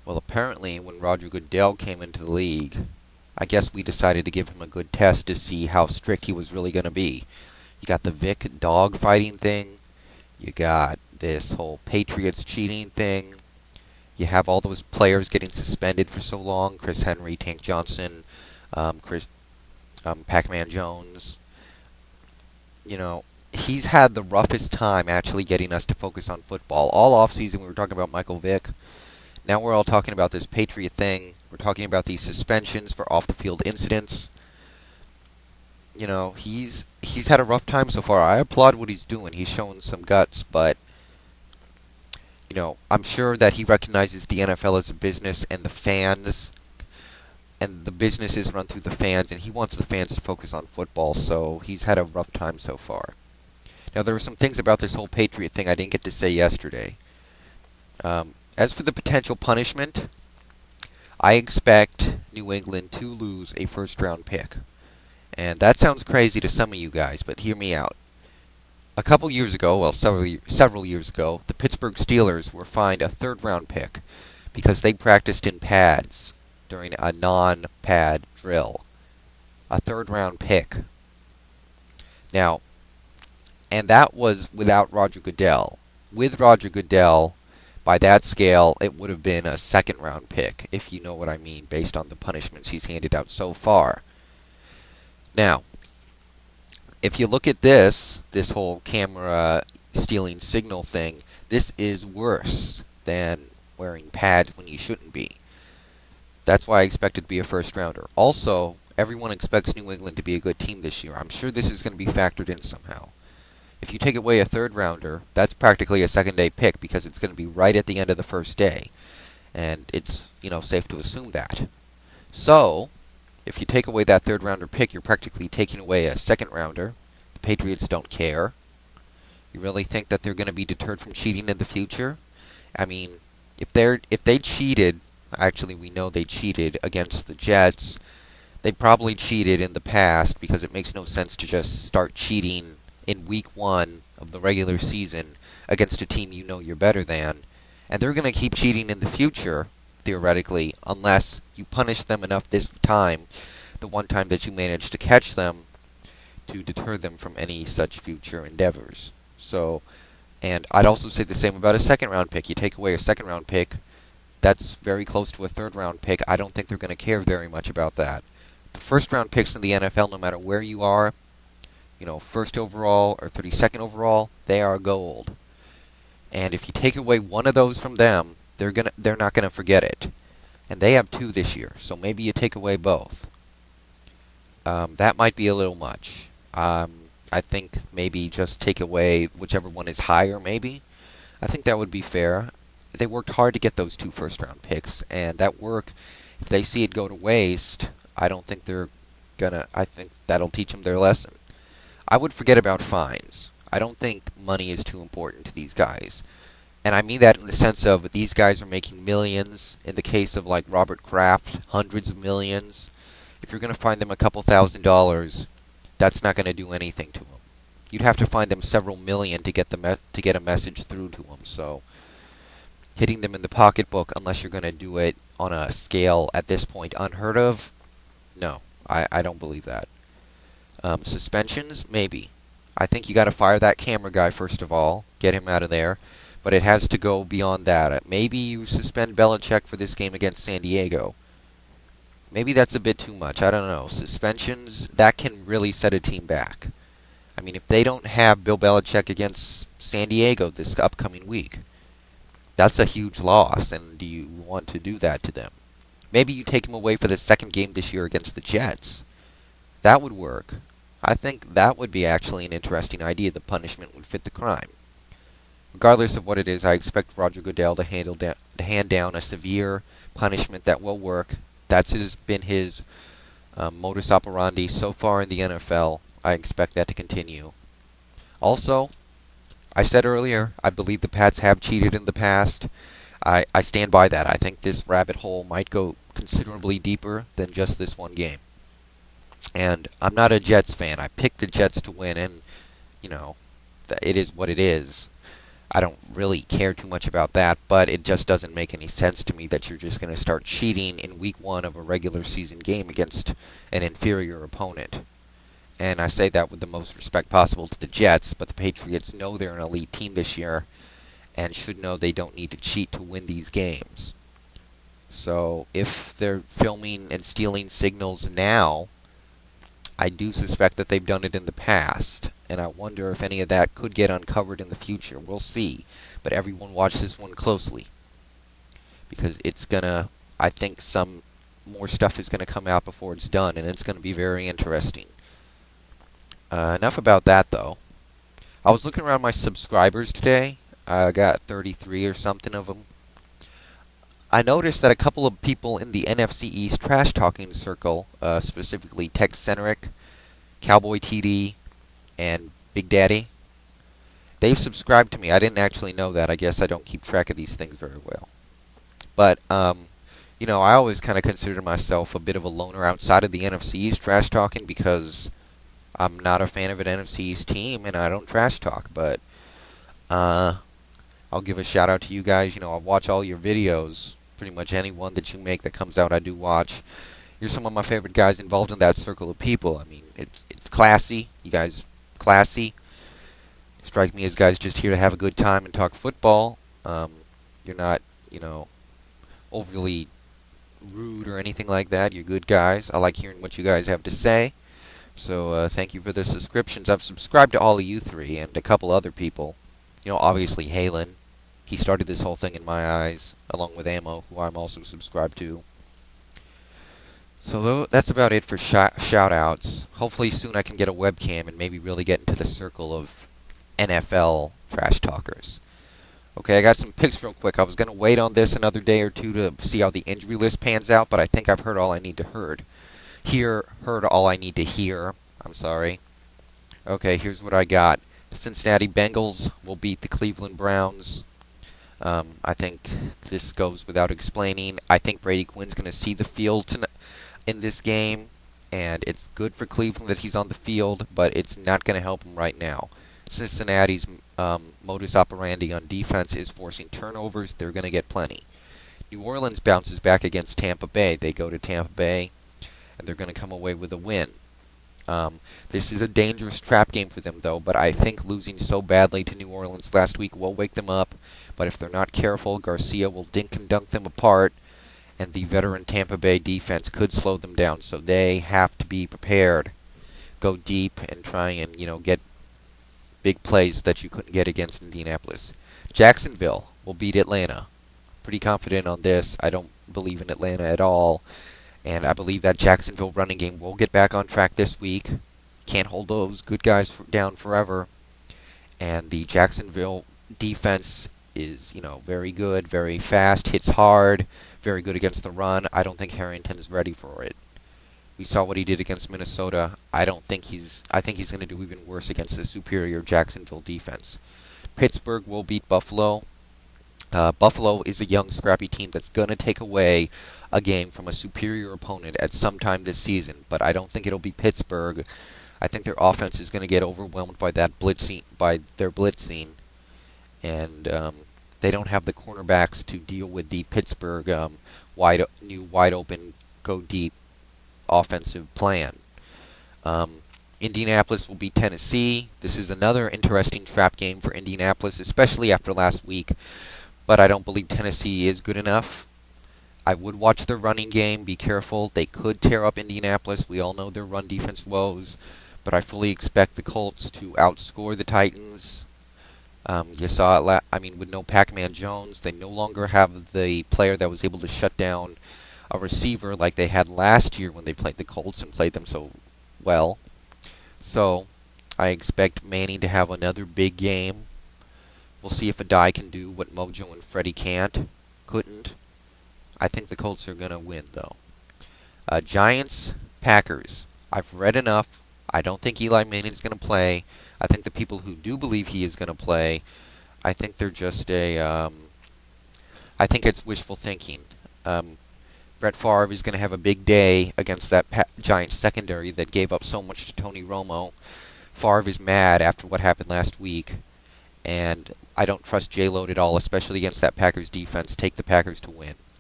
Well, apparently, when Roger Goodell came into the league, I guess we decided to give him a good test to see how strict he was really going to be. You got the Vic dog fighting thing. You got this whole Patriots cheating thing. You have all those players getting suspended for so long. Chris Henry, Tank Johnson, Chris, Pac-Man Jones. He's had the roughest time actually getting us to focus on football. All offseason we were talking about Michael Vick. Now we're all talking about this Patriot thing. We're talking about these suspensions for off-the-field incidents. He's had a rough time so far. I applaud what he's doing. He's showing some guts, but I'm sure that he recognizes the NFL as a business and the fans, and the business is run through the fans, and he wants the fans to focus on football, so he's had a rough time so far. Now, there were some things about this whole Patriot thing I didn't get to say yesterday. As for the potential punishment, I expect New England to lose a first-round pick. And that sounds crazy to some of you guys, but hear me out. A couple years ago, well, several years ago, the Pittsburgh Steelers were fined a third-round pick because they practiced in pads during a non-pad drill. A third-round pick. Now, and that was without Roger Goodell. With Roger Goodell, by that scale, it would have been a second-round pick, if you know what I mean, based on the punishments he's handed out so far. Now, if you look at this whole camera stealing signal thing, this is worse than wearing pads when you shouldn't be. That's why I expect it to be a first-rounder. Also, everyone expects New England to be a good team this year. I'm sure this is going to be factored in somehow. If you take away a third-rounder, that's practically a second-day pick because it's going to be right at the end of the first day. And it's, safe to assume that. So, if you take away that third-rounder pick, you're practically taking away a second-rounder. The Patriots don't care. You really think that they're going to be deterred from cheating in the future? I mean, if they cheated, actually we know they cheated against the Jets. They probably cheated in the past because it makes no sense to just start cheating in week 1 of the regular season against a team you know you're better than. And they're going to keep cheating in the future, theoretically, unless you punish them enough this time, the one time that you managed to catch them, to deter them from any such future endeavors. So, and I'd also say the same about a second-round pick. You take away a second-round pick, that's very close to a third-round pick. I don't think they're going to care very much about that. First-round picks in the NFL, no matter where you are, first overall or 32nd overall, they are gold. And if you take away one of those from them, they're not gonna forget it. And they have 2 this year, so maybe you take away both. That might be a little much. I think maybe just take away whichever one is higher, maybe. I think that would be fair. They worked hard to get those 2 first-round picks, and that work, if they see it go to waste, I think that'll teach them their lesson. I would forget about fines. I don't think money is too important to these guys. And I mean that in the sense of these guys are making millions. In the case of like Robert Kraft, hundreds of millions. If you're going to fine them a couple $1,000s, that's not going to do anything to them. You'd have to fine them several million to get a message through to them. So hitting them in the pocketbook, unless you're going to do it on a scale at this point unheard of, no, I don't believe that. Suspensions, maybe. I think you got to fire that camera guy first of all, get him out of there. But it has to go beyond that. Maybe you suspend Belichick for this game against San Diego. Maybe that's a bit too much. I don't know. Suspensions, that can really set a team back. I mean, if they don't have Bill Belichick against San Diego this upcoming week, that's a huge loss. And do you want to do that to them? Maybe you take him away for the second game this year against the Jets. That would work. I think that would be actually an interesting idea. The punishment would fit the crime. Regardless of what it is, I expect Roger Goodell to hand down a severe punishment that will work. That's been his modus operandi so far in the NFL. I expect that to continue. Also, I said earlier, I believe the Pats have cheated in the past. I stand by that. I think this rabbit hole might go considerably deeper than just this one game. And I'm not a Jets fan. I picked the Jets to win, and, it is what it is. I don't really care too much about that, but it just doesn't make any sense to me that you're just going to start cheating in week 1 of a regular season game against an inferior opponent. And I say that with the most respect possible to the Jets, but the Patriots know they're an elite team this year and should know they don't need to cheat to win these games. So if they're filming and stealing signals now, I do suspect that they've done it in the past, and I wonder if any of that could get uncovered in the future. We'll see, but everyone watch this one closely, because it's gonna, I think some more stuff is gonna come out before it's done, and it's gonna be very interesting. Enough about that, though. I was looking around my subscribers today. I got 33 or something of them. I noticed that a couple of people in the NFC East trash-talking circle, specifically Texcentric, CowboyTD, and BigDaddy, they've subscribed to me. I didn't actually know that. I guess I don't keep track of these things very well. But, you know, I always kind of consider myself a bit of a loner outside of the NFC East trash-talking because I'm not a fan of an NFC East team and I don't trash-talk. But, I'll give a shout-out to you guys. You know, I watch all your videos. Pretty much any one that you make that comes out, I do watch. You're some of my favorite guys involved in that circle of people. I mean, it's classy. You guys classy. Strike me as guys just here to have a good time and talk football. You're not, you know, overly rude or anything like that. You're good guys. I like hearing what you guys have to say. So thank you for the subscriptions. I've subscribed to all of you three and a couple other people. You know, obviously Halen. He started this whole thing in my eyes, along with Ammo, who I'm also subscribed to. So that's about it for shout-outs. Hopefully soon I can get a webcam and maybe really get into the circle of NFL trash talkers. Okay, I got some picks real quick. I was going to wait on this another day or two to see how the injury list pans out, but I think I've heard all I need to heard all I need to hear. I'm sorry. Okay, here's what I got. The Cincinnati Bengals will beat the Cleveland Browns. I think this goes without explaining. I think Brady Quinn's going to see the field in this game, and it's good for Cleveland that he's on the field, but it's not going to help him right now. Cincinnati's modus operandi on defense is forcing turnovers. They're going to get plenty. New Orleans bounces back against Tampa Bay. They go to Tampa Bay, and they're going to come away with a win. This is a dangerous trap game for them, though, but I think losing so badly to New Orleans last week will wake them up. But if they're not careful, Garcia will dink and dunk them apart, and the veteran Tampa Bay defense could slow them down. So they have to be prepared, go deep, and try and, you know, get big plays that you couldn't get against Indianapolis. Jacksonville will beat Atlanta. Pretty confident on this. I don't believe in Atlanta at all. And I believe that Jacksonville running game will get back on track this week. Can't hold those good guys down forever. And the Jacksonville defense is, you know, very good, very fast, hits hard, very good against the run. I don't think Harrington's ready for it. We saw what he did against Minnesota. I think he's going to do even worse against the superior Jacksonville defense. Pittsburgh will beat Buffalo. Buffalo is a young, scrappy team that's going to take away a game from a superior opponent at some time this season, but I don't think it'll be Pittsburgh. I think their offense is going to get overwhelmed by their blitzing, and they don't have the cornerbacks to deal with the Pittsburgh wide open, go deep offensive plan. Indianapolis will beat Tennessee. This is another interesting trap game for Indianapolis, especially after last week. But I don't believe Tennessee is good enough. I would watch their running game. Be careful. They could tear up Indianapolis. We all know their run defense woes. But I fully expect the Colts to outscore the Titans. You saw it, with no Pac-Man Jones. They no longer have the player that was able to shut down a receiver like they had last year when they played the Colts and played them so well. So I expect Manning to have another big game. We'll see if Adai can do what Mojo and Freddie couldn't. I think the Colts are going to win, though. Giants, Packers. I've read enough. I don't think Eli Manning's going to play. I think the people who do believe he is going to play, I think they're just I think it's wishful thinking. Brett Favre is going to have a big day against that Giants secondary that gave up so much to Tony Romo. Favre is mad after what happened last week. and I don't trust J-Lo at all, especially against that Packers defense. Take the Packers to win.